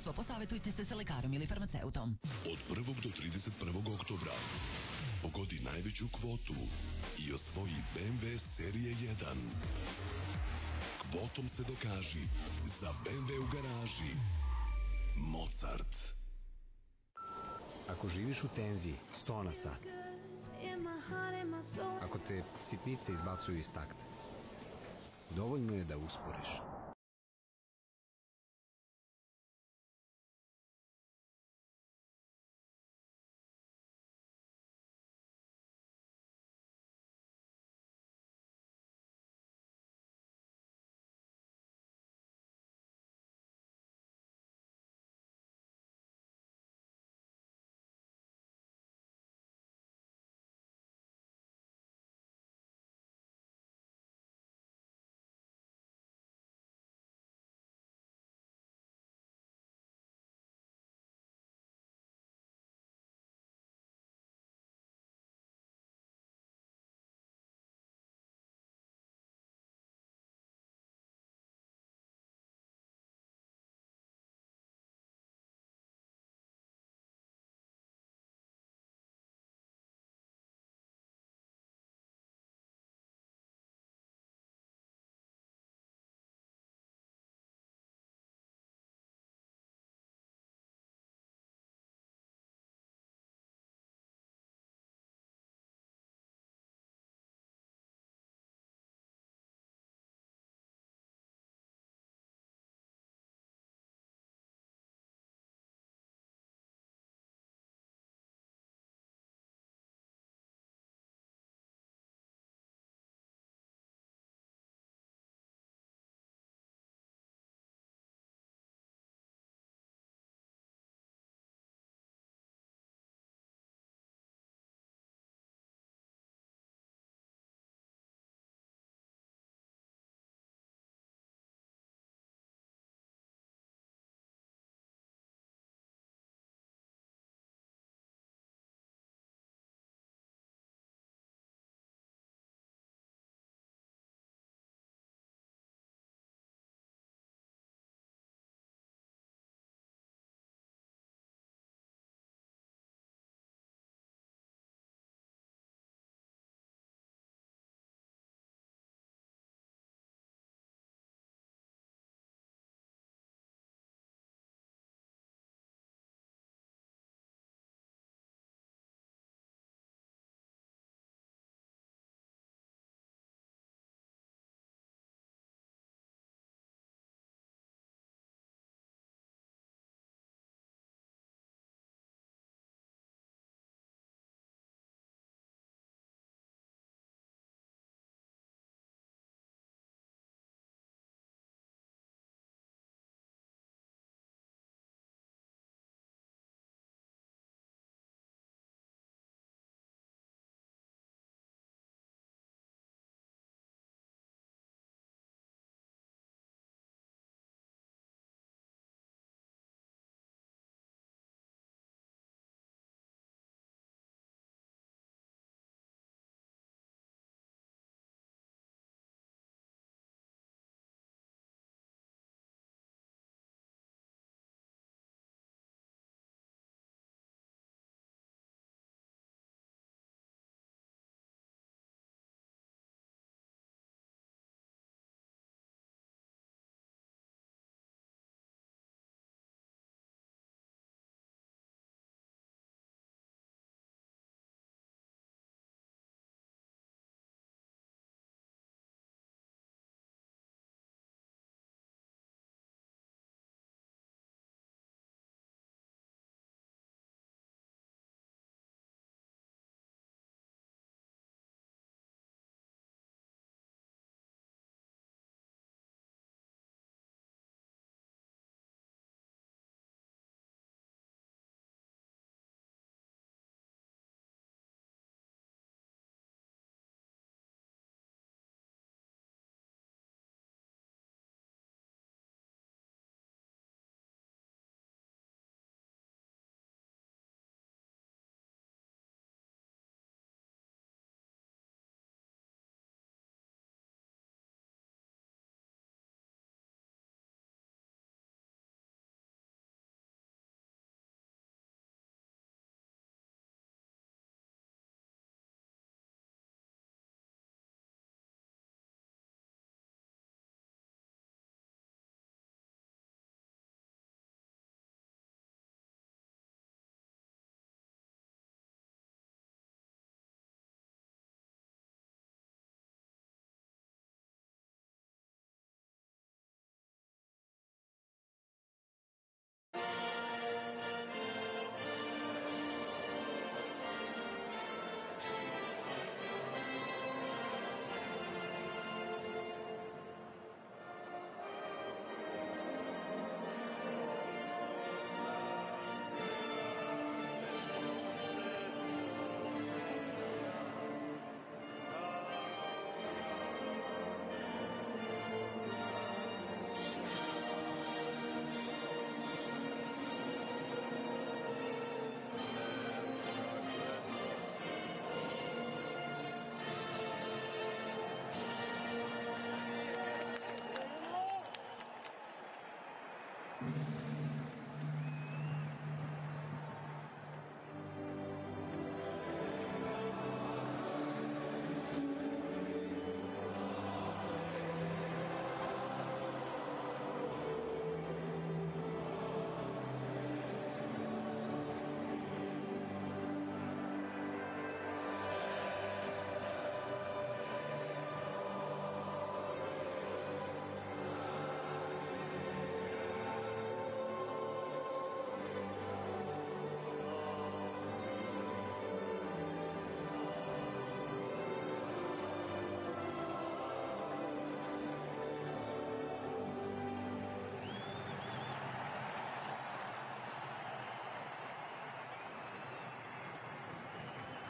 sredstvo, posavetujte se sa lekarom ili farmaceutom. Od 1. do 31. oktobra pogodi najveću kvotu i osvoji BMW serije 1. Kvotom se dokaži za BMW u garaži. Mozart. Ako živiš u tenziji, 100 na sat. Ako te sitnice izbacuju iz takta, dovoljno je da usporiš.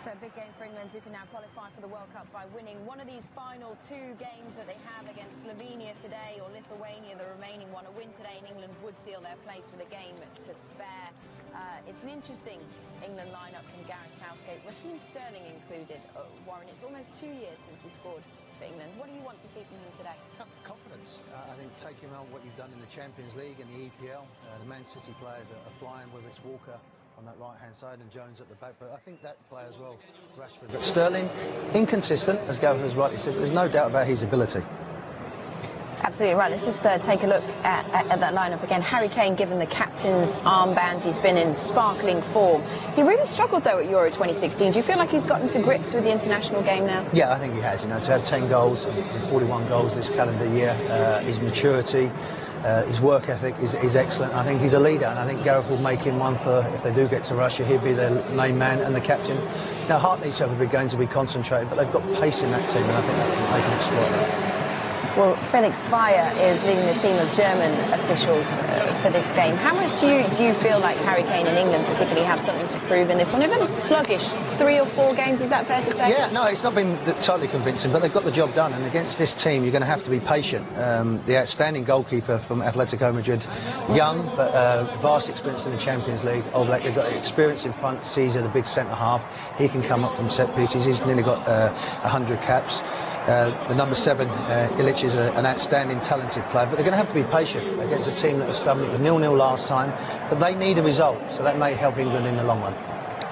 So a big game for England, who can now qualify for the World Cup by winning one of these final two games that they have against Slovenia today or Lithuania, the remaining one. A win today and England would seal their place with a game to spare. It's an interesting England lineup from Gareth Southgate, Raheem Sterling included. Warren, it's almost 2 years since he scored for England. What do you want to see from him today? Confidence. I think taking on what you've done in the Champions League and the EPL, the Man City players are flying, whether it's Walker on that right-hand side and Jones at the back, but I think that player as well, Rashford. But Sterling, inconsistent, as Gareth has rightly said. There's no doubt about his ability. Absolutely right. Let's just take a look at that lineup again. Harry Kane, given the captain's armband, he's been in sparkling form. He really struggled, though, at Euro 2016. Do you feel like he's gotten to grips with the international game now? Yeah, I think he has. You know, to have 10 goals and 41 goals this calendar year, his maturity, his work ethic is excellent. I think he's a leader, and I think Gareth will make him one for, if they do get to Russia, he'll be their main man and the captain. Now, Hart needs to have a big game to be concentrated, but they've got pace in that team, and I think they can exploit that. Well, Felix Zweier is leading the team of German officials for this game. How much do you feel like Harry Kane and England particularly have something to prove in this one? They've been sluggish 3 or 4 games, is that fair to say? Yeah, no, it's not been totally convincing, but they've got the job done, and against this team you're going to have to be patient. The outstanding goalkeeper from Atletico Madrid, young but vast experience in the Champions League. Oblak, they've got experience in front. Caesar, the big centre half, he can come up from set pieces. He's nearly got 100 caps. The number 7, Illich, is an outstanding, talented player, but they're going to have to be patient against a team that was stubborn. It was 0-0 last time, but they need a result, so that may help England in the long run.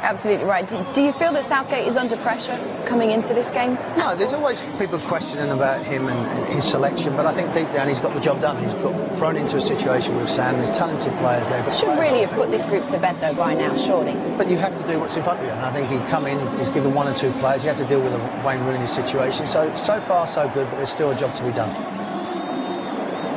Absolutely right. Do you feel that Southgate is under pressure coming into this game? No, there's always people questioning about him and his selection, but I think deep down he's got the job done. He's got thrown into a situation with Sam. There's talented players there. But should really have put this group to bed, though, by now, surely. But you have to do what's in front of you, and I think he'd come in, he's given 1 or 2 players. He had to deal with a Wayne Rooney situation. So far, so good, but there's still a job to be done.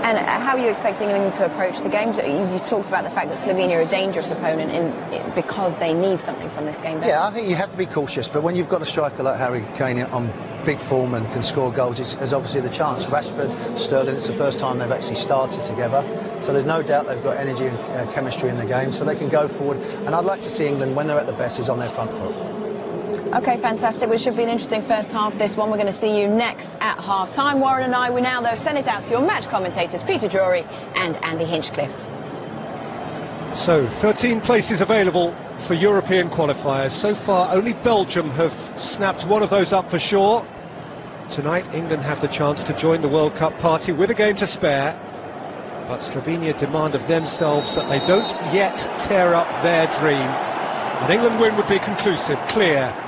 And how are you expecting England to approach the game? You talked about the fact that Slovenia are a dangerous opponent because they need something from this game. Yeah, I think you have to be cautious, but when you've got a striker like Harry Kane on big form and can score goals, there's obviously the chance. Rashford, Sterling, it's the first time they've actually started together, so there's no doubt they've got energy and chemistry in the game, so they can go forward. And I'd like to see England, when they're at the best, is on their front foot. OK, fantastic. Well, it should be an interesting first half, this one. We're going to see you next at half-time. Warren and I, we now, though, send it out to your match commentators, Peter Drury and Andy Hinchcliffe. So, 13 places available for European qualifiers. So far, only Belgium have snapped one of those up for sure. Tonight, England have the chance to join the World Cup party with a game to spare. But Slovenia demand of themselves that they don't yet tear up their dream. An England win would be conclusive, clear.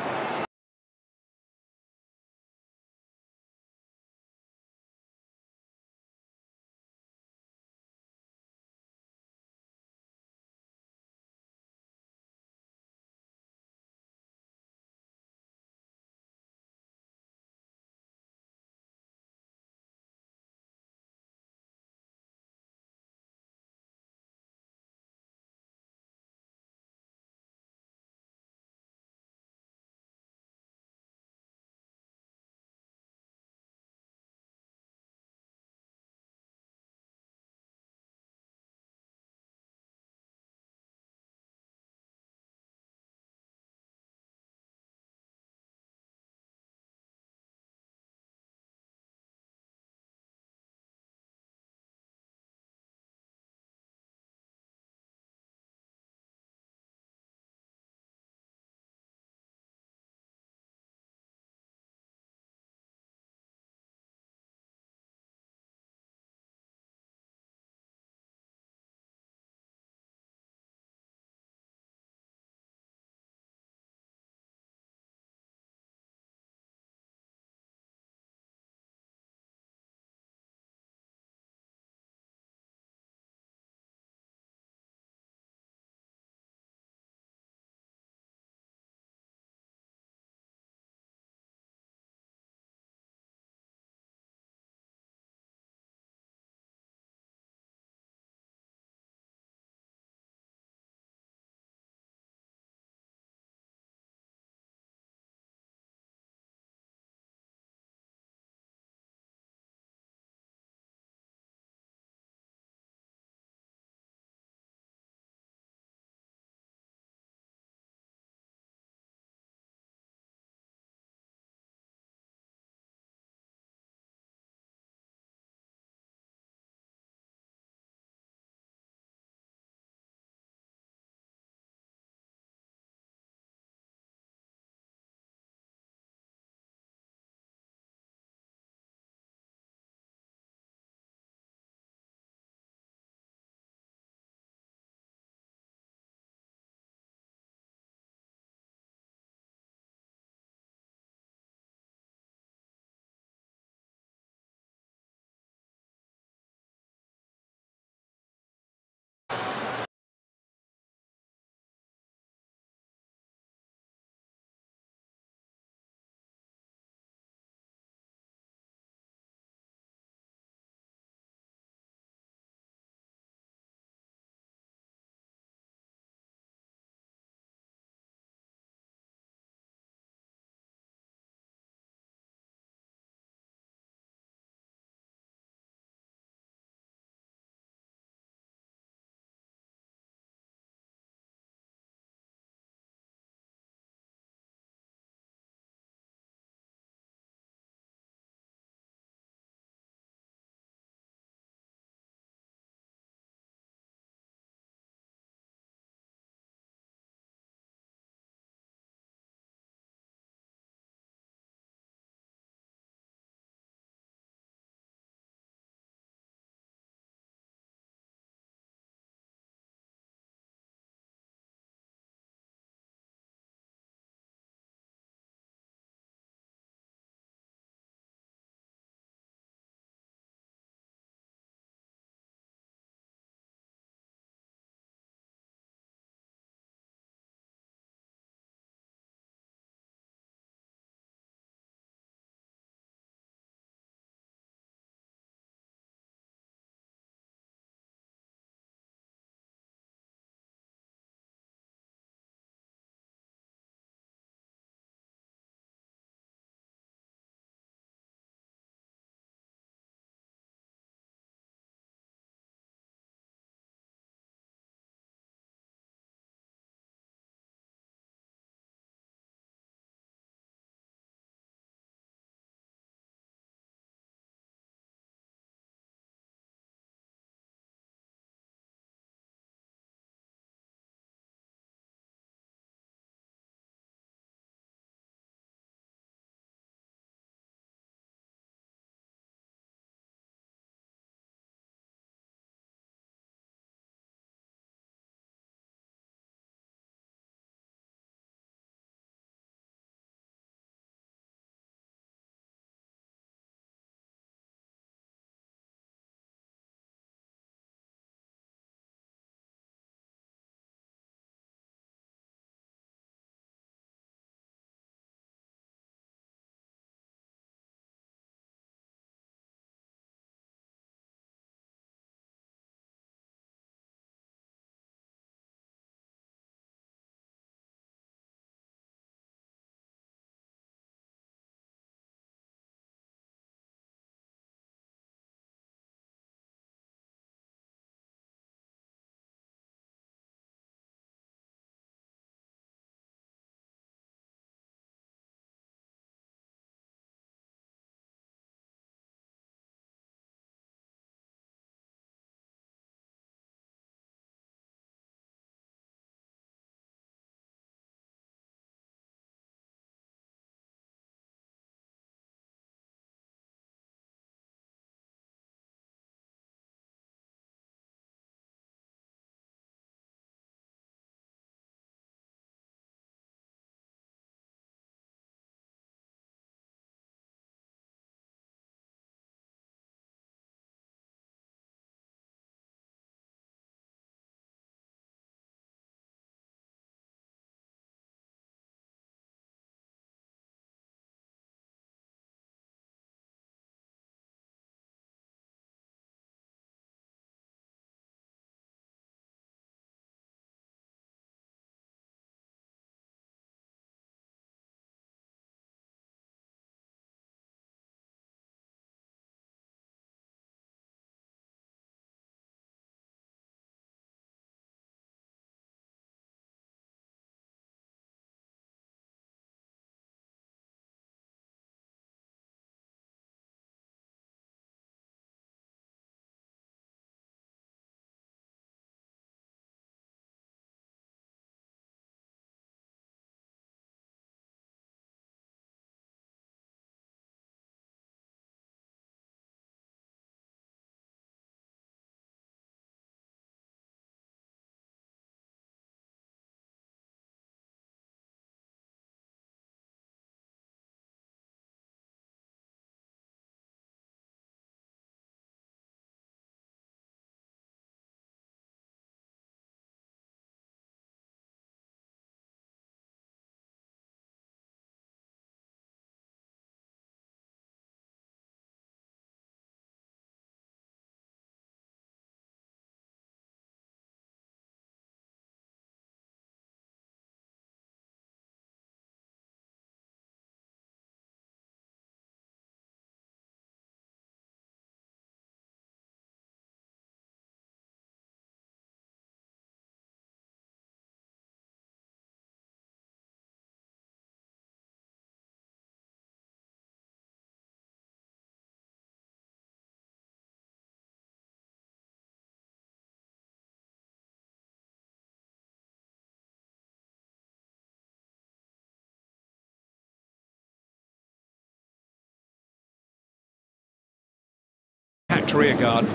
rearguard.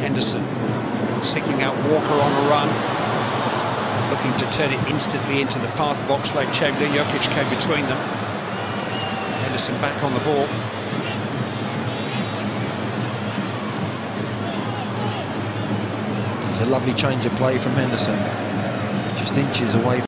Henderson seeking out Walker on a run, looking to turn it instantly into the path of Oxlade-Chamberlain. Jokic came between them. Henderson back on the ball. It's a lovely change of play from Henderson, just inches away.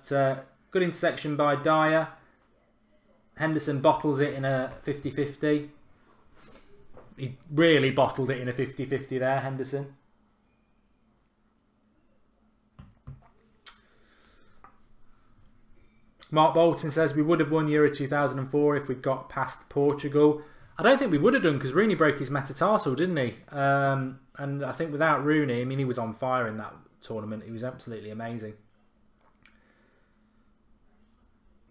But good intersection by Dyer. Henderson bottles it in a 50-50. He really bottled it in a 50-50 there, Henderson. Mark Bolton says we would have won Euro 2004 if we'd got past Portugal. I don't think we would have done because Rooney broke his metatarsal, didn't he? And I think without Rooney, I mean, he was on fire in that tournament. He was absolutely amazing.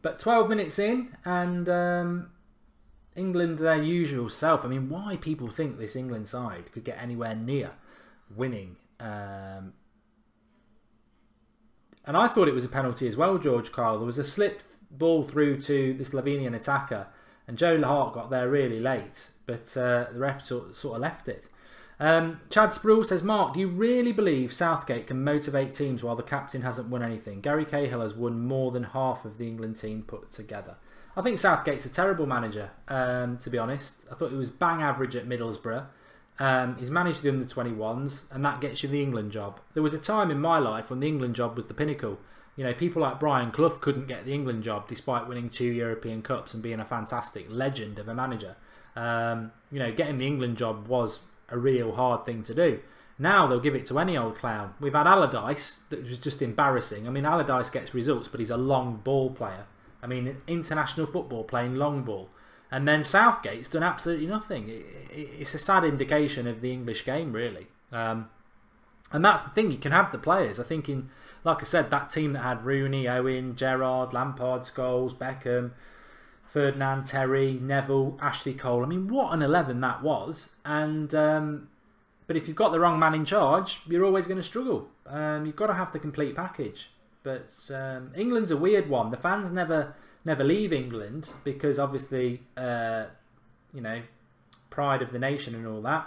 But 12 minutes in and England, their usual self. I mean, why people think this England side could get anywhere near winning. And I thought it was a penalty as well, George Kyle. There was a slipped ball through to the Slovenian attacker and Joe Hart got there really late. But the ref sort of left it. Chad Sproul says, Mark, do you really believe Southgate can motivate teams while the captain hasn't won anything? Gary Cahill has won more than half of the England team put together. I think Southgate's a terrible manager, to be honest. I thought he was bang average at Middlesbrough. He's managed the under-21s, and that gets you the England job. There was a time in my life when the England job was the pinnacle. You know, people like Brian Clough couldn't get the England job despite winning 2 European Cups and being a fantastic legend of a manager. You know, getting the England job was a real hard thing to do. Now they'll give it to any old clown. We've had Allardyce, that was just embarrassing. I mean, Allardyce gets results, but he's a long ball player. I mean, international football playing long ball. And then Southgate's done absolutely nothing. It's a sad indication of the English game, really. And that's the thing, you can have the players. I think in, like I said, that team that had Rooney, Owen, Gerrard, Lampard, Scholes, Beckham, Ferdinand, Terry, Neville, Ashley Cole. I mean, what an 11 that was. And but if you've got the wrong man in charge, you're always going to struggle. You've got to have the complete package. But England's a weird one. The fans never leave England because obviously, you know, pride of the nation and all that.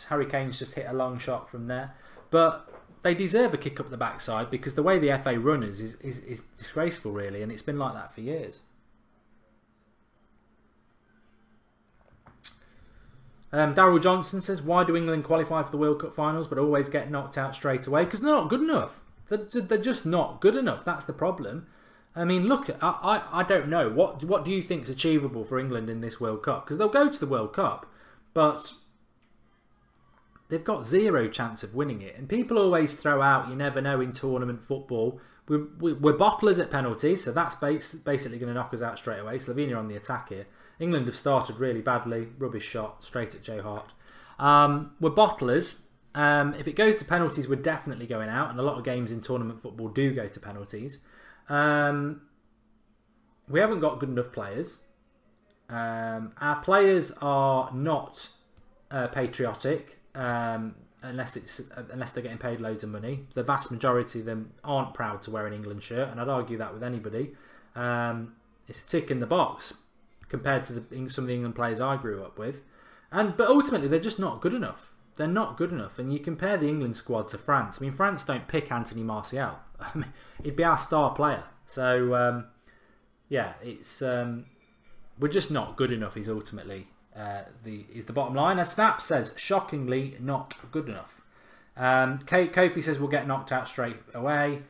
Harry Kane's just hit a long shot from there. But they deserve a kick up the backside because the way the FA run is disgraceful, really. And it's been like that for years. Daryl Johnson says, why do England qualify for the World Cup finals but always get knocked out straight away? Because they're not good enough. They're just not good enough. That's the problem. I mean, look, I don't know. What do you think is achievable for England in this World Cup? Because they'll go to the World Cup, but they've got zero chance of winning it. And people always throw out, you never know in tournament football. We're bottlers at penalties, so that's basically going to knock us out straight away. Slovenia on the attack here. England have started really badly. Rubbish shot, straight at Joe Hart. We're bottlers. If it goes to penalties, we're definitely going out. And a lot of games in tournament football do go to penalties. We haven't got good enough players. Our players are not patriotic. Unless they're getting paid loads of money. The vast majority of them aren't proud to wear an England shirt, and I'd argue that with anybody. It's a tick in the box compared to some of the England players I grew up with. But ultimately, they're just not good enough. They're not good enough. And you compare the England squad to France. I mean, France don't pick Anthony Martial. I mean, he'd be our star player. So, yeah, it's we're just not good enough. Is ultimately is the bottom line. As Snap says, shockingly not good enough. Kofi says we'll get knocked out straight away.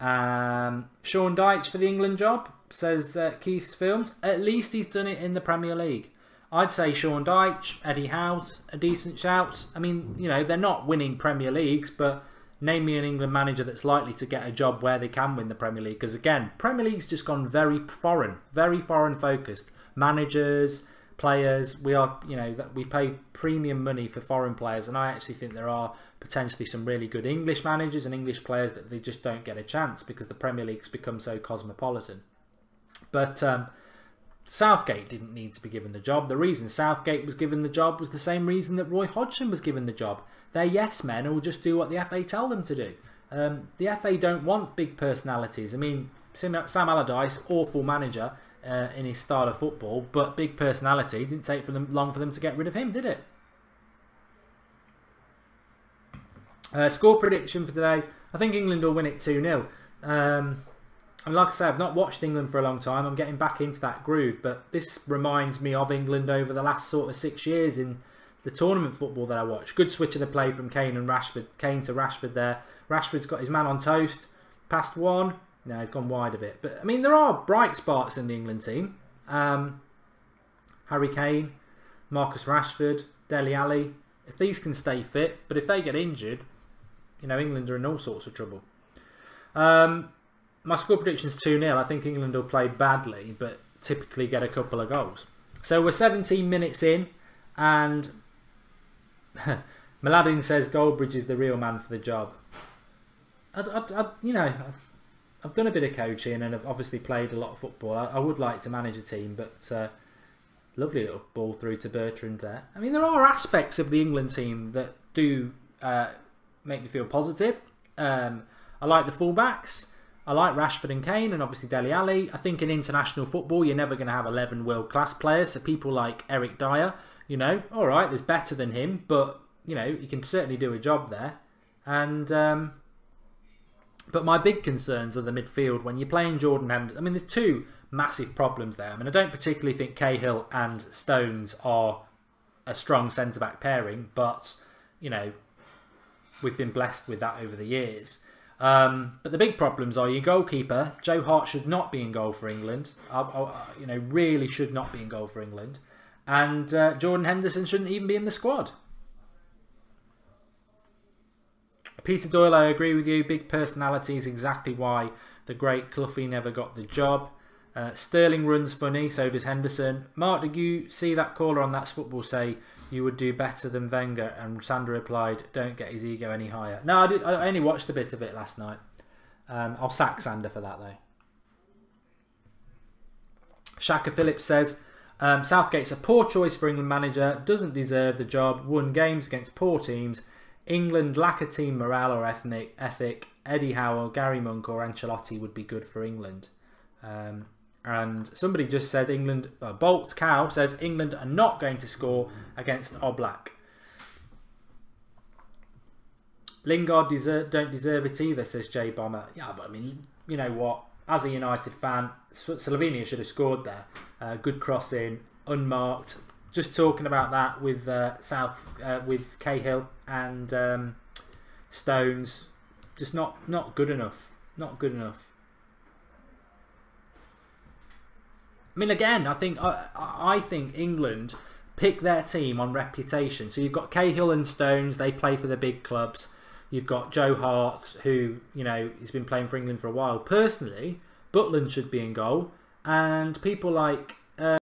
Sean Dyche for the England job, says Keith's Films. At least he's done it in the Premier League. I'd say Sean Dyche, Eddie Howe's a decent shout. I mean, you know, they're not winning Premier Leagues, but name me an England manager that's likely to get a job where they can win the Premier League. Because again, Premier League's just gone very foreign focused. Managers, players, we pay premium money for foreign players, and I actually think there are potentially some really good English managers and English players that they just don't get a chance because the Premier League's become so cosmopolitan. But Southgate didn't need to be given the job. The reason Southgate was given the job was the same reason that Roy Hodgson was given the job. They're yes men who will just do what the FA tell them to do. The FA don't want big personalities. I mean, Sam Allardyce, awful manager in his style of football, but big personality. Didn't take long for them to get rid of him, did it? Score prediction for today. I think England will win it 2-0. And like I say, I've not watched England for a long time. I'm getting back into that groove, but this reminds me of England over the last sort of 6 years in the tournament football that I watched. Good switch of the play from Kane and Rashford. Kane to Rashford there. Rashford's got his man on toast. Past one. No, he's gone wide a bit. But, I mean, there are bright spots in the England team. Harry Kane, Marcus Rashford, Dele Alli. If these can stay fit, but if they get injured, you know, England are in all sorts of trouble. My score prediction is 2-0. I think England will play badly, but typically get a couple of goals. So we're 17 minutes in, and Mladen says Goldbridge is the real man for the job. I've done a bit of coaching and I've obviously played a lot of football. I would like to manage a team, but lovely little ball through to Bertrand there. I mean, there are aspects of the England team that do make me feel positive. I like the fullbacks. I like Rashford and Kane and obviously Dele Alli. I think in international football, you're never going to have 11 world-class players. So people like Eric Dyer, you know, all right, there's better than him, but, you know, he can certainly do a job there. And but my big concerns are the midfield. When you're playing Jordan Henderson, I mean, there's two massive problems there. I mean, I don't particularly think Cahill and Stones are a strong centre-back pairing, but, you know, we've been blessed with that over the years. But the big problems are your goalkeeper. Joe Hart should not be in goal for England. You know, really should not be in goal for England. And Jordan Henderson shouldn't even be in the squad. Peter Doyle, I agree with you. Big personality is exactly why the great Cloughy never got the job. Sterling runs funny, so does Henderson. Mark, did you see that caller on That's Football say you would do better than Wenger? And Sandra replied, don't get his ego any higher. No, I only watched a bit of it last night. I'll sack Sander for that, though. Shaka Phillips says, Southgate's a poor choice for England manager. Doesn't deserve the job. Won games against poor teams. England lack a team morale or ethic. Eddie Howe, Gary Monk or Ancelotti would be good for England. And somebody just said England, Bolt Cow says England are not going to score against Oblak. Lingard don't deserve it either, says Jay Bomber. Yeah, but I mean, you know what? As a United fan, Slovenia should have scored there. Good crossing, unmarked. Just talking about that with with Cahill and Stones, just not good enough. Not good enough. I mean, again, I think England pick their team on reputation. So you've got Cahill and Stones; they play for the big clubs. You've got Joe Hart, who, you know, he's been playing for England for a while. Personally, Butland should be in goal, and people like